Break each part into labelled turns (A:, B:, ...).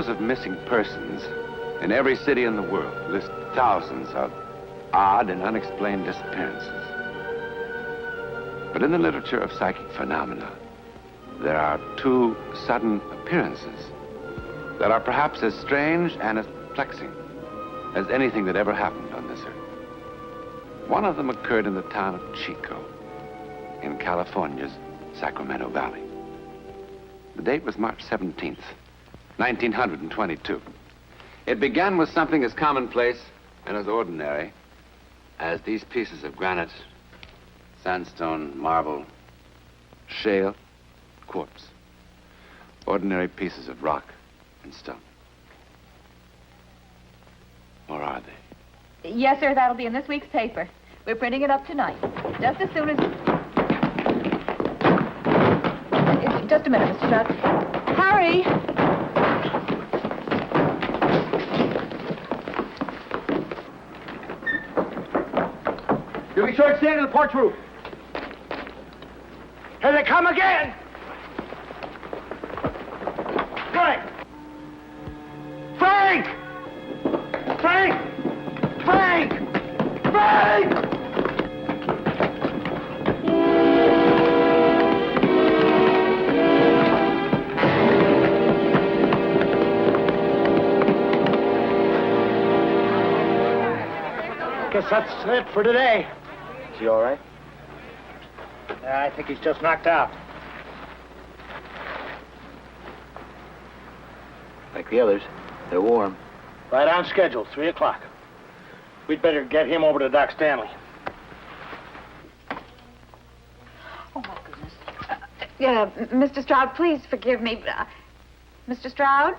A: bureaus of missing persons in every city in the world list thousands of odd and unexplained disappearances. But in the literature of psychic phenomena, there are two sudden appearances that are perhaps as strange and as perplexing as anything that ever happened on this earth. One of them occurred in the town of Chico, in California's Sacramento Valley. The date was March 17th, 1922. It began with something as commonplace and as ordinary as these pieces of granite, sandstone, marble, shale, quartz. Ordinary pieces of rock and stone. Or are they?
B: Yes, sir, that'll be in this week's paper. We're printing it up tonight. Just as soon as... Just a minute, Mr. Stroud. Harry!
C: You be sure to stand on the porch roof. Here they come again! Frank! Frank! Frank! Frank! Frank! Guess that's it for today.
D: Is he all right?
C: I think he's just knocked out.
D: Like the others. They're warm.
C: Right on schedule, 3 o'clock. We'd better get him over to Doc Stanley.
B: Oh, my goodness. Mr. Stroud, please forgive me. Mr. Stroud?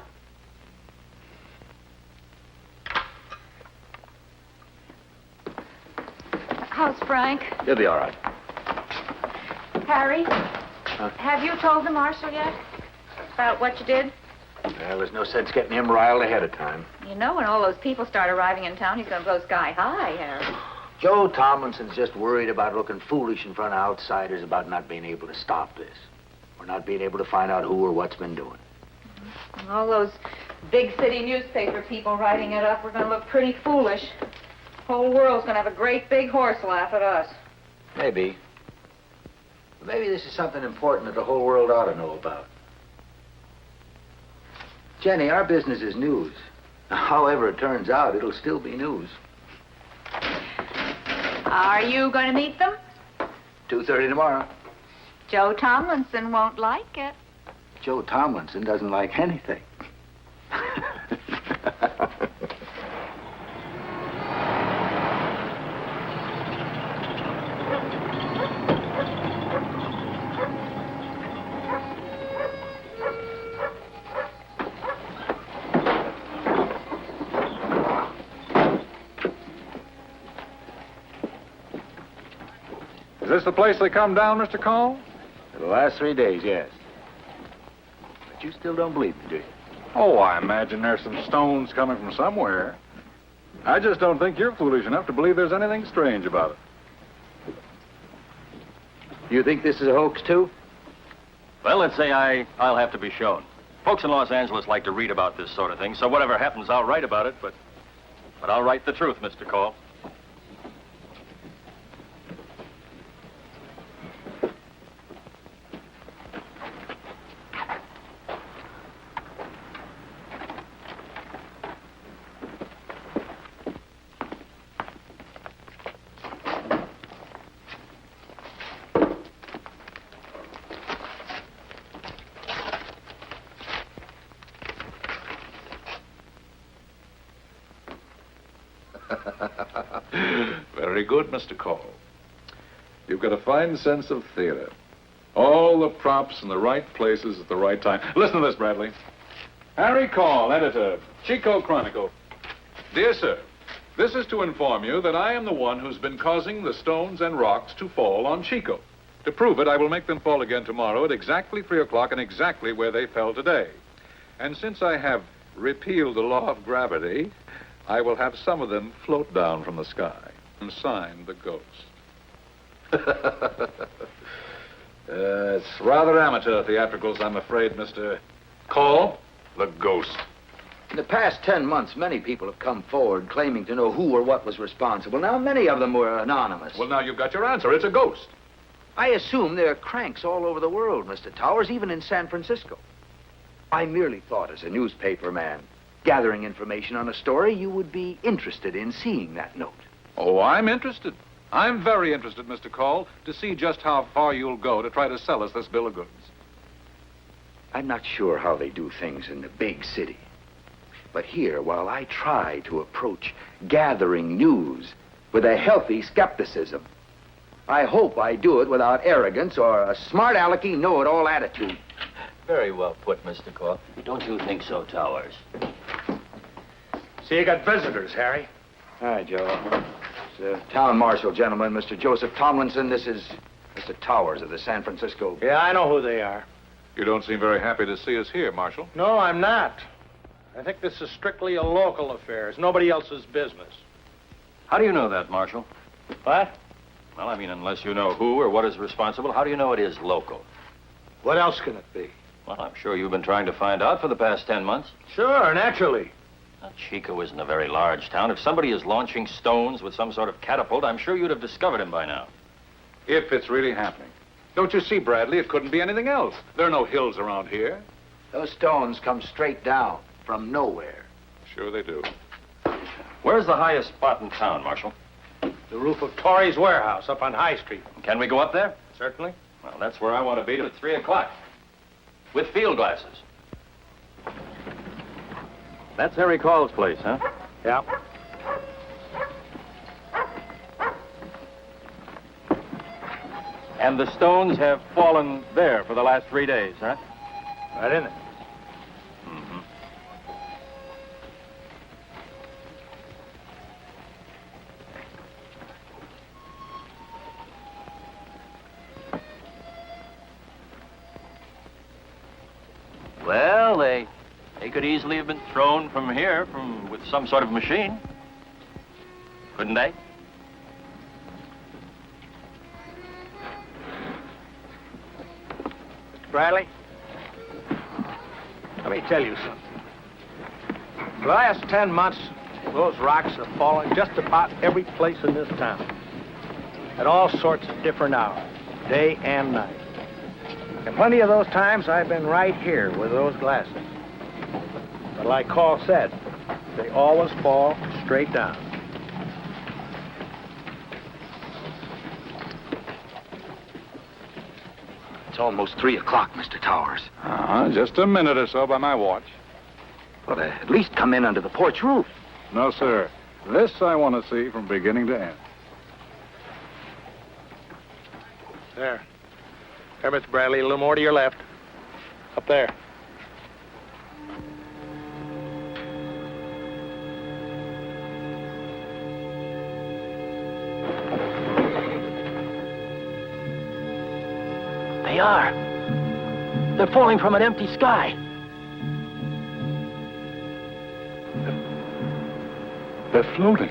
B: How's Frank?
D: He'll be all right.
B: Harry? Have you told the marshal yet about what you did?
D: Well, there's no sense getting him riled ahead of time.
B: You know, when all those people start arriving in town, he's going to go sky high, Harry.
D: Joe Tomlinson's just worried about looking foolish in front of outsiders about not being able to stop this. Or not being able to find out who or what's been doing.
B: And all those big city newspaper people writing it up, we're going to look pretty foolish. The whole world's going to have a great big horse laugh at us.
D: Maybe. But maybe this is something important that the whole world ought to know about. Jenny, our business is news. However it turns out, it'll still be news.
B: Are you going to meet them?
D: 2:30 tomorrow.
B: Joe Tomlinson won't like it.
D: Joe Tomlinson doesn't like anything.
E: Is this the place they come down, Mr. Cole?
D: For the last 3 days, yes. But you still don't believe me, do you?
E: Oh, I imagine there's some stones coming from somewhere. I just don't think you're foolish enough to believe there's anything strange about it.
D: You think this is a hoax, too?
F: Well, let's say I'll have to be shown. Folks in Los Angeles like to read about this sort of thing, so whatever happens, I'll write about it, but I'll write the truth, Mr. Cole.
E: Very good, Mr. Cole. You've got a fine sense of theater. All the props in the right places at the right time. Listen to this, Bradley. Harry Cole, editor, Chico Chronicle. Dear sir, this is to inform you that I am the one who's been causing the stones and rocks to fall on Chico. To prove it, I will make them fall again tomorrow at exactly 3 o'clock and exactly where they fell today. And since I have repealed the law of gravity, I will have some of them float down from the sky. And sign the Ghost. It's rather amateur theatricals, I'm afraid, Mr. Cole. The Ghost.
D: In the past 10 months, many people have come forward claiming to know who or what was responsible. Now, many of them were anonymous.
E: Well, now you've got your answer. It's a ghost.
D: I assume there are cranks all over the world, Mr. Towers, even in San Francisco. I merely thought, as a newspaper man, gathering information on a story, you would be interested in seeing that note.
E: Oh, I'm interested. I'm very interested, Mr. Call, to see just how far you'll go to try to sell us this bill of goods.
D: I'm not sure how they do things in the big city. But here, while I try to approach gathering news with a healthy skepticism, I hope I do it without arrogance or a smart alecky know-it-all attitude.
F: Very well put, Mr. Call. Don't you think so, Towers?
C: See, you got visitors, Harry.
D: Hi, Joe. It's the town marshal, gentlemen, Mr. Joseph Tomlinson. This is Mr. Towers of the San Francisco...
C: Yeah, I know who they are.
E: You don't seem very happy to see us here, Marshal.
C: No, I'm not. I think this is strictly a local affair. It's nobody else's business.
F: How do you know that, Marshal?
C: What?
F: Well, I mean, unless you know who or what is responsible, how do you know it is local?
C: What else can it be?
F: Well, I'm sure you've been trying to find out for the past 10 months.
C: Sure, naturally.
F: Now, Chico isn't a very large town. If somebody is launching stones with some sort of catapult, I'm sure you'd have discovered him by now.
E: If it's really happening. Don't you see, Bradley? It couldn't be anything else. There are no hills around here.
D: Those stones come straight down from nowhere.
E: Sure they do.
F: Where's the highest spot in town, Marshal?
C: The roof of Torrey's warehouse up on High Street.
F: Can we go up there?
C: Certainly.
F: Well, that's where I want to be at 3 o'clock. With field glasses. That's Harry Call's place, huh?
C: Yeah.
F: And the stones have fallen there for the last 3 days, huh?
C: Right in it.
F: Mm-hmm. Well, they could easily have been thrown from here, with some sort of machine. Couldn't they?
C: Bradley, let me tell you something. For the last 10 months, those rocks have fallen just about every place in this town. At all sorts of different hours, day and night. And plenty of those times I've been right here with those glasses. But like Call said, they always fall straight down.
D: It's almost 3 o'clock, Mr. Towers.
E: Just a minute or so by my watch.
D: Well, at least come in under the porch roof.
E: No, sir. This I want to see from beginning to end.
C: There. There, Mr. Bradley, a little more to your left. Up there.
F: They are. They're falling from an empty sky.
E: They're floating.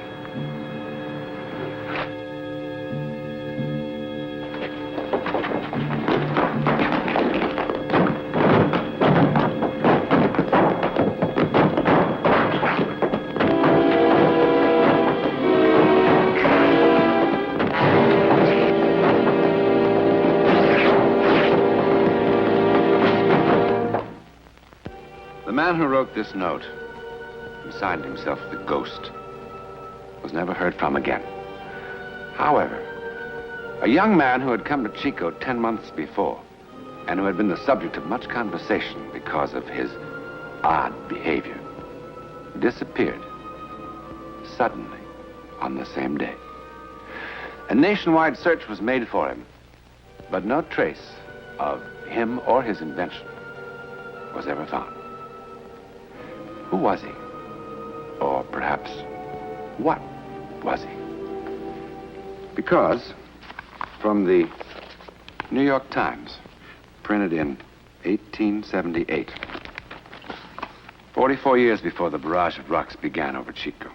A: The man who wrote this note, who signed himself the Ghost, was never heard from again. However, a young man who had come to Chico 10 months before and who had been the subject of much conversation because of his odd behavior disappeared suddenly on the same day. A nationwide search was made for him, but no trace of him or his invention was ever found. Who was he? Or perhaps, what was he? Because, from the New York Times, printed in 1878, 44 years before the barrage of rocks began over Chico.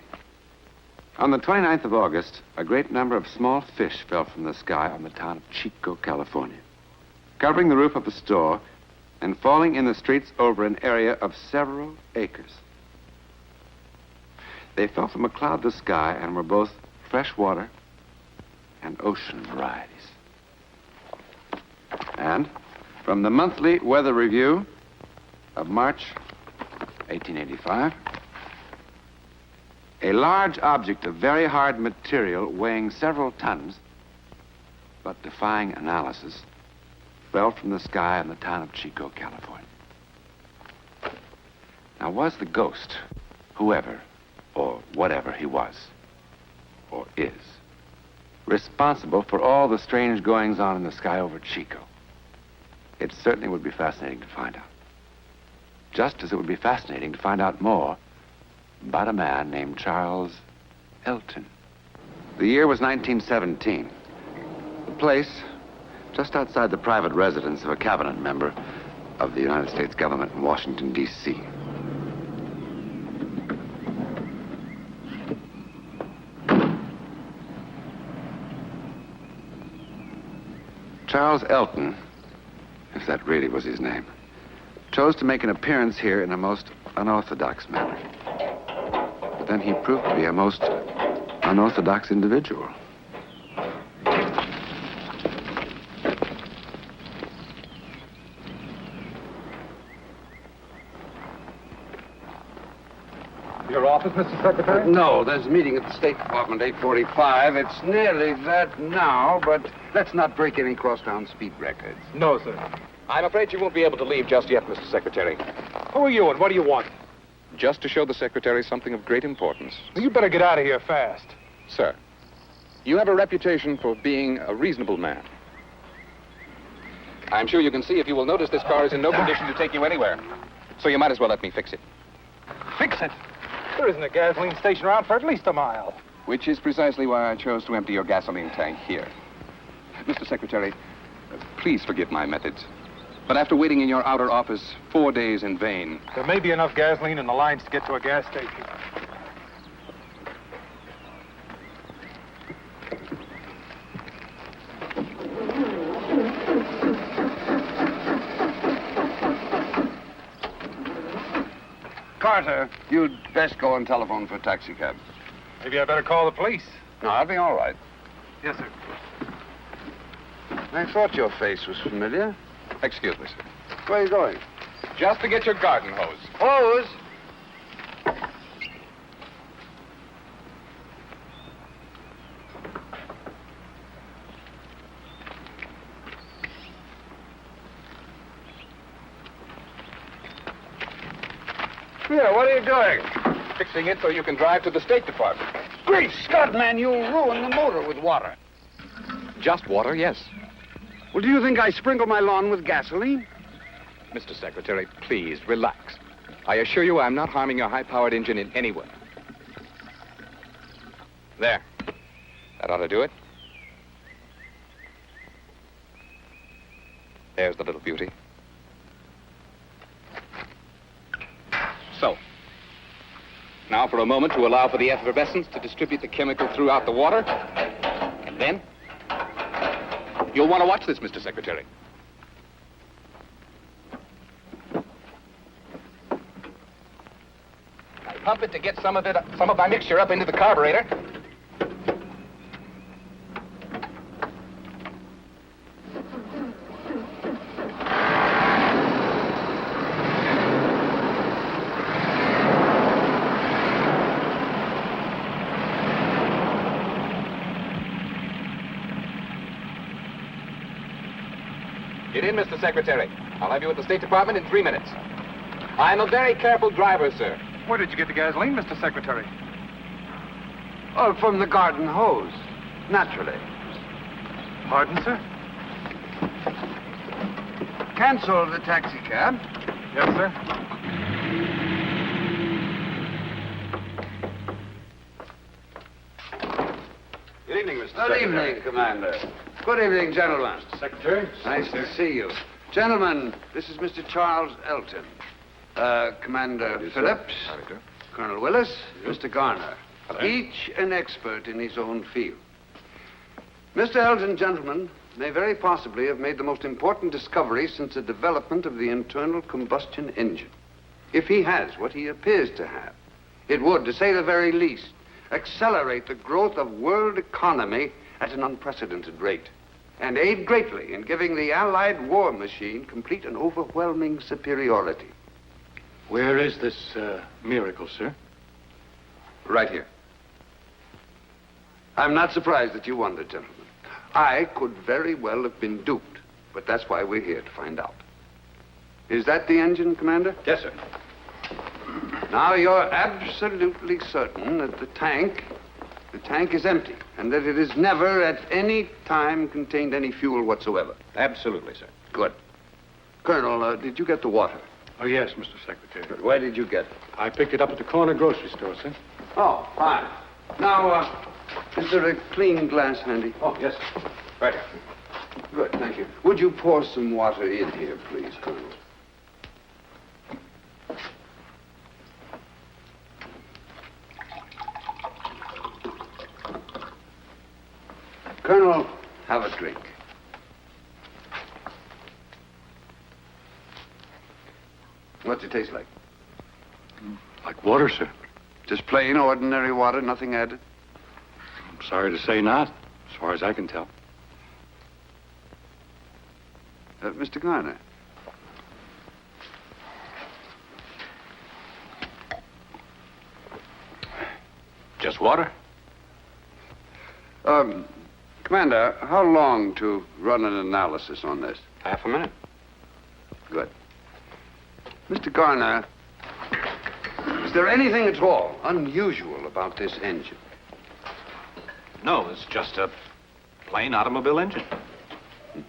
A: On the 29th of August, a great number of small fish fell from the sky on the town of Chico, California, covering the roof of a store and falling in the streets over an area of several acres. They fell from a cloudless sky and were both freshwater and ocean varieties. And from the monthly weather review of March 1885, a large object of very hard material weighing several tons, but defying analysis, fell from the sky in the town of Chico, California. Now, was the ghost, whoever or whatever he was, or is, responsible for all the strange goings-on in the sky over Chico? It certainly would be fascinating to find out. Just as it would be fascinating to find out more about a man named Charles Elton. The year was 1917. The place, just outside the private residence of a cabinet member of the United States government in Washington, D.C. Charles Elton, if that really was his name, chose to make an appearance here in a most unorthodox manner. But then he proved to be a most unorthodox individual.
G: Your office, Mr. Secretary?
A: No, there's a meeting at the State Department, 8:45. It's nearly that now, but let's not break any crosstown speed records.
G: No, sir.
H: I'm afraid you won't be able to leave just yet, Mr. Secretary.
G: Who are you and what do you want?
H: Just to show the Secretary something of great importance.
G: You better get out of here fast.
H: Sir, you have a reputation for being a reasonable man. I'm sure you can see if you will notice this car is in no condition to take you anywhere. So you might as well let me fix it.
G: Fix it. There isn't a gasoline station around for at least a mile.
H: Which is precisely why I chose to empty your gasoline tank here. Mr. Secretary, please forgive my methods. But after waiting in your outer office 4 days in vain...
G: There may be enough gasoline in the lines to get to a gas station.
A: Carter, you'd best go and telephone for a taxicab.
G: Maybe I better call the police.
A: No, I'll be all right.
G: Yes, sir.
A: I thought your face was familiar.
H: Excuse me, sir.
A: Where are you going?
H: Just to get your garden hose.
A: Hose? Here, what are you doing?
H: Fixing it so you can drive to the State Department.
A: Great Scott, man, you'll ruin the motor with water.
H: Just water, yes.
A: Well, do you think I sprinkle my lawn with gasoline?
H: Mr. Secretary, please, relax. I assure you I'm not harming your high-powered engine in any way. There. That ought to do it. There's the little beauty. So. Now for a moment to allow for the effervescence to distribute the chemical throughout the water. And then... You'll want to watch this, Mr. Secretary. I pump it to get some of my mixture up into the carburetor. Get in, Mr. Secretary. I'll have you at the State Department in 3 minutes. I'm a very careful driver, sir.
G: Where did you get the gasoline, Mr. Secretary?
A: Oh, from the garden hose. Naturally.
G: Pardon, sir?
A: Cancel the taxi cab.
G: Yes, sir.
A: Good evening, Mr. Secretary. Good evening, Commander. Good evening, gentlemen.
G: Secretary.
A: Nice to see you. Gentlemen, this is Mr. Charles Elton. Commander Phillips, Colonel Willis, Mr. Garner. Each an expert in his own field. Mr. Elton, gentlemen, may very possibly have made the most important discovery since the development of the internal combustion engine. If he has what he appears to have,
I: It would, to say the very least, accelerate the growth of world economy at an unprecedented rate, and aid greatly in giving the Allied war machine complete and overwhelming superiority.
J: Where is this miracle, sir?
I: Right here. I'm not surprised that you wondered, gentlemen. I could very well have been duped, but that's why we're here, to find out. Is that the engine, Commander?
J: Yes, sir.
I: Now, you're absolutely certain that the tank is empty, and that it has never at any time contained any fuel whatsoever.
J: Absolutely, sir.
I: Good. Colonel, did you get the water?
J: Oh, yes, Mr. Secretary.
I: But where did you get it?
J: I picked it up at the corner grocery store, sir.
I: Oh, fine. Now, is there a clean glass handy?
J: Oh, yes, sir. Right here.
I: Good, thank you. Would you pour some water in here, please, Colonel? Colonel, have a drink. What's it taste like?
J: Like water, sir.
I: Just plain, ordinary water, nothing added?
J: I'm sorry to say not, as far as I can tell.
I: Mr. Garner.
J: Just water?
I: Commander, how long to run an analysis on this?
J: Half a minute.
I: Good. Mr. Garner, is there anything at all unusual about this engine?
J: No, it's just a plain automobile engine.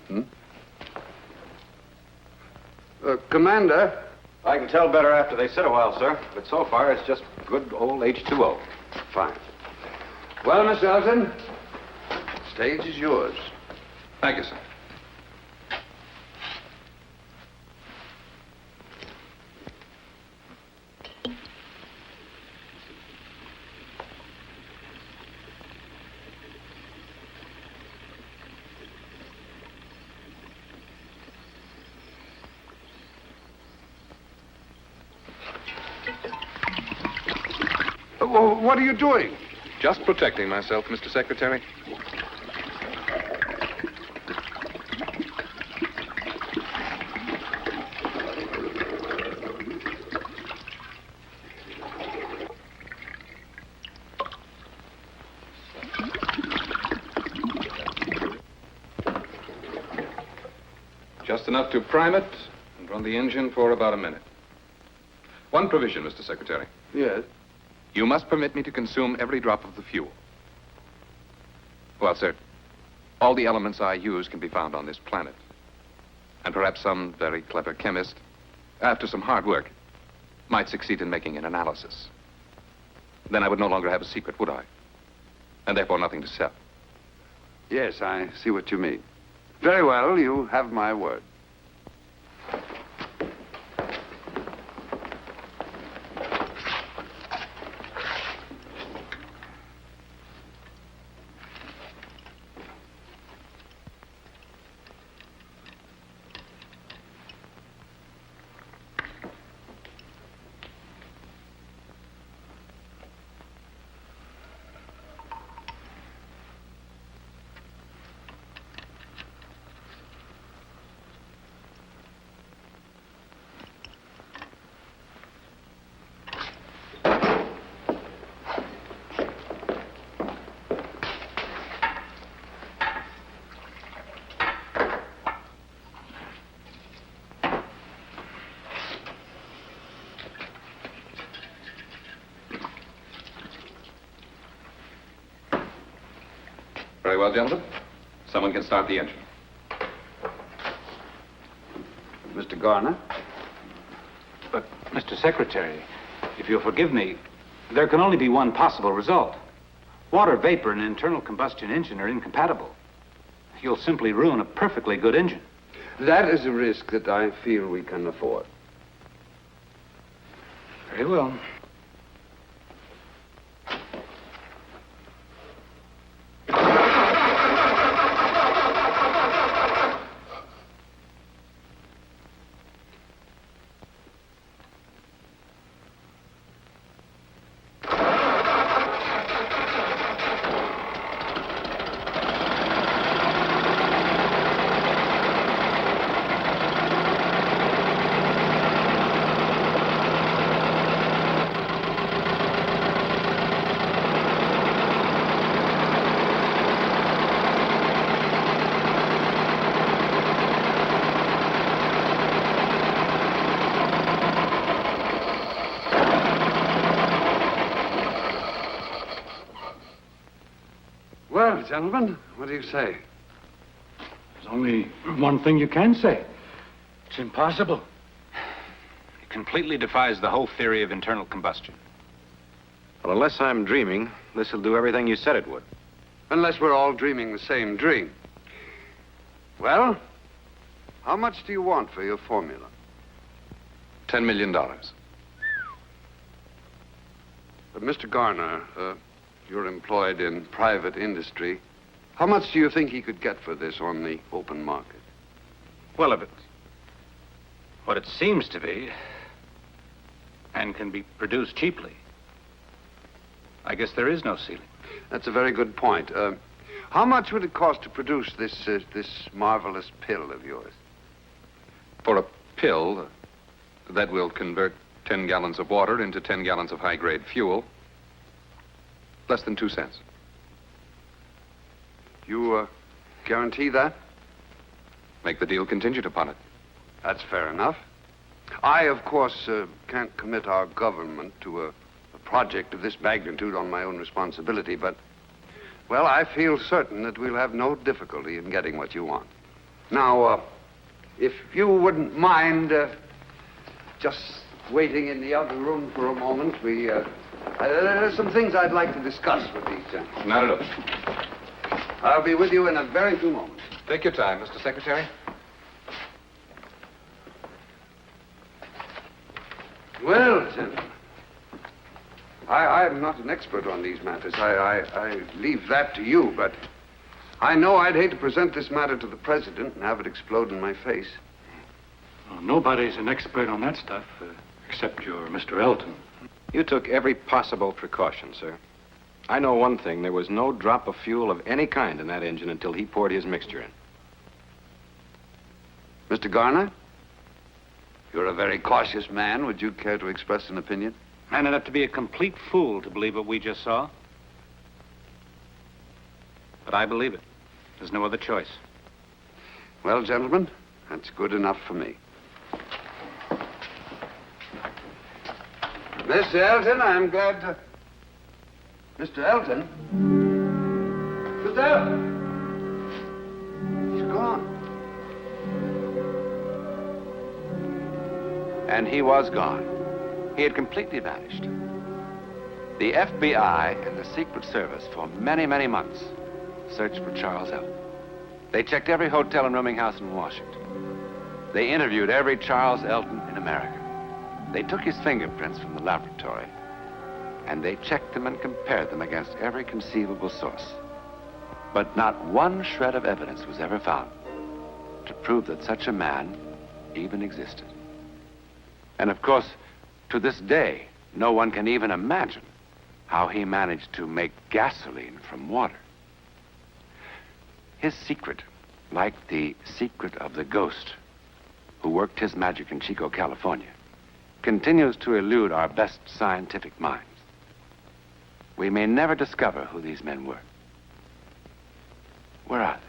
I: Mm-hmm. Commander?
J: I can tell better after they sit a while, sir. But so far, it's just good old H2O.
I: Fine. Well, Mr. Elton, stage is yours.
H: Thank you, sir.
I: What are you doing?
H: Just protecting myself, Mr. Secretary. Just enough to prime it and run the engine for about a minute. One provision, Mr. Secretary.
I: Yes.
H: You must permit me to consume every drop of the fuel. Well, sir, all the elements I use can be found on this planet. And perhaps some very clever chemist, after some hard work, might succeed in making an analysis. Then I would no longer have a secret, would I? And therefore nothing to sell.
I: Yes, I see what you mean. Very well, you have my word.
H: Very well, gentlemen. Someone can start the engine.
I: Mr. Garner?
K: But, Mr. Secretary, if you'll forgive me, there can only be one possible result. Water vapor and an internal combustion engine are incompatible. You'll simply ruin a perfectly good engine.
I: That is a risk that I feel we can afford.
K: Very well.
I: gentlemen, what do you say?
K: There's only one thing you can say. It's impossible. It completely defies the whole theory of internal combustion.
J: Well, unless I'm dreaming, this will do everything you said it would.
I: Unless we're all dreaming the same dream. Well, how much do you want for your formula?
H: $10 million.
I: But Mr. Garner, you're employed in private industry. How much do you think he could get for this on the open market?
K: Well, if it's what it seems to be, and can be produced cheaply, I guess there is no ceiling.
I: That's a very good point. How much would it cost to produce this marvelous pill of yours?
H: For a pill that will convert 10 gallons of water into 10 gallons of high-grade fuel, less than 2 cents.
I: You guarantee that?
H: Make the deal contingent upon it.
I: That's fair enough. I, of course, can't commit our government to a project of this magnitude on my own responsibility, but, well, I feel certain that we'll have no difficulty in getting what you want. Now, if you wouldn't mind just waiting in the other room for a moment, there's some things I'd like to discuss with these gentlemen.
H: Not at all.
I: I'll be with you in a very few moments.
H: Take your time, Mr. Secretary.
I: Well, gentlemen, I'm not an expert on these matters. I leave that to you, but I know I'd hate to present this matter to the president and have it explode in my face.
K: Well, nobody's an expert on that stuff, except your Mr. Elton.
J: You took every possible precaution, sir. I know one thing. There was no drop of fuel of any kind in that engine until he poured his mixture in.
I: Mr. Garner, you're a very cautious man. Would you care to express an opinion?
K: Man enough to be a complete fool to believe what we just saw. But I believe it. There's no other choice.
I: Well, gentlemen, that's good enough for me. Mr. Elton, I'm glad to... Mr. Elton? Mr. Elton! He's gone.
A: And he was gone. He had completely vanished. The FBI and the Secret Service for many, many months searched for Charles Elton. They checked every hotel and rooming house in Washington. They interviewed every Charles Elton in America. They took his fingerprints from the laboratory, and they checked them and compared them against every conceivable source. But not one shred of evidence was ever found to prove that such a man even existed. And of course, to this day, no one can even imagine how he managed to make gasoline from water. His secret, like the secret of the ghost who worked his magic in Chico, California, continues to elude our best scientific minds. We may never discover who these men were. Where are they?